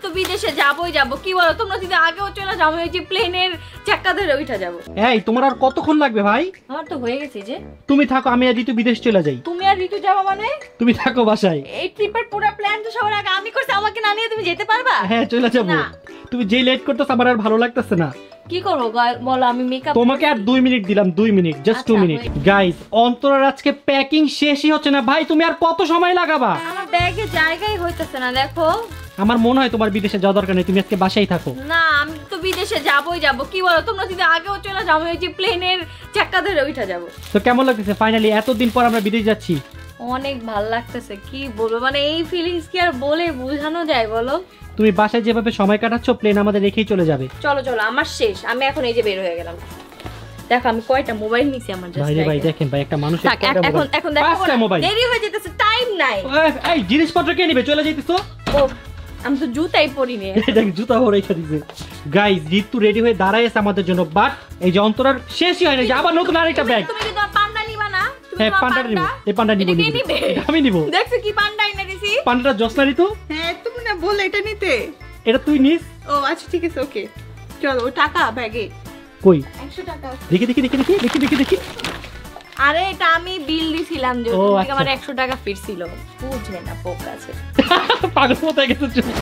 তো বিদেশে যাবই যাব, কি বলো তোমরা যদি আগেও চলে যাও, আমি ওই যে প্লেনের চাকা ধরে উঠা যাব। এই তোমার আর কতক্ষণ লাগবে ভাই? আমার তো হয়ে গেছে যে। তুমি থাকো, আমি আর ঋতু বিদেশ চলে যাই। তুমি আর ঋতু যাবা মানে? তুমি থাকো বাসায়। এই ট্রিপের পুরো প্ল্যান তো সবার আগে আমি করছি, আমাকে না নিয়ে তুমি যেতে পারবা? হ্যাঁ চলে যাবো। না। তুমি যে লেট করতেছ আমার আর ভালো লাগতেছে না। কি করবো বলো? আমি মেকআপ তোমাকে আর 2 মিনিট দিলাম, 2 মিনিট, জাস্ট 2 মিনিট। গাইস, অন্তরার আজকে প্যাকিং শেষই হচ্ছে না ভাই, তুমি আর কত সময় লাগাবা? আমার ব্যাগে জায়গাই হইতেছে না, দেখো। আমার মনে হয় তোমার বিদেশে যাওয়ার দরকার নেই, তুমি আজকে বাসায় থাকো। না, আমি তো বিদেশে যাবই যাব, কি বলো তোমরা যদি আগেও চলে যাও, আমি ওই যে প্লেনের চাকা ধরে উঠা যাব। তো কেমন লাগতেছে ফাইনালি এতদিন পর আমরা বিদেশ যাচ্ছি? অনেক ভালো লাগতেছে, কি বলবো, মানে এই ফিলিংস কি আর বলে বোঝানো যায় বলো? তুমি বাসায় যেভাবে সময় কাটাচ্ছ, প্লেন আমাদের রেখেই চলে যাবে। চলো চলো, আমার শেষ, আমি এখন এই যে বের হয়ে গেলাম। দেখো আমি কয়টা মোবাইল নিছি আমার জাস্ট। ভাই রে ভাই, দেখেন ভাই, একটা মানুষের এখন দেখো পাঁচটা মোবাইল। দেরি হয়ে যেতেছে, টাইম নাই। এই জিনিসপত্র কে নেবে? চলে যাইতেছো? ও, আমি তো জুতাই পরি নি। দেখ জুতা ভরে রেখে দিয়েছে। গাইস, ঋতু রেডি হয়ে দাঁড়ায় আছে আমাদের জন্য, বাট এই যে অন্তরার শেষই হয় না, যে আবার নতুন আরেকটা ব্যাগ। তুমি কি তোমার পান্ডা নিবা না? তুমি হ্যাঁ তোমার পান্ডা নিব, এই পান্ডা নিব। এটা কে নিবে? আমি নিব। দেখছো কি পান্ডা এনে দিছি? পান্ডাটা জসনা ঋতু। হ্যাঁ তুমি না বললে এটা নিতে। এটা তুই নিস। ও আচ্ছা ঠিক আছে, ওকে চলো। টাকা ব্যাগে কই 100 টাকা। দেখি দেখি দেখি দেখি দেখি দেখি দেখি। আরে এটা আমি বিল দিছিলাম যে ও, তুমি আচ্ছা। আমার 100 টাকা ফিরছিল। বুঝলে না পোক আছে। পাগল মতো গেছে।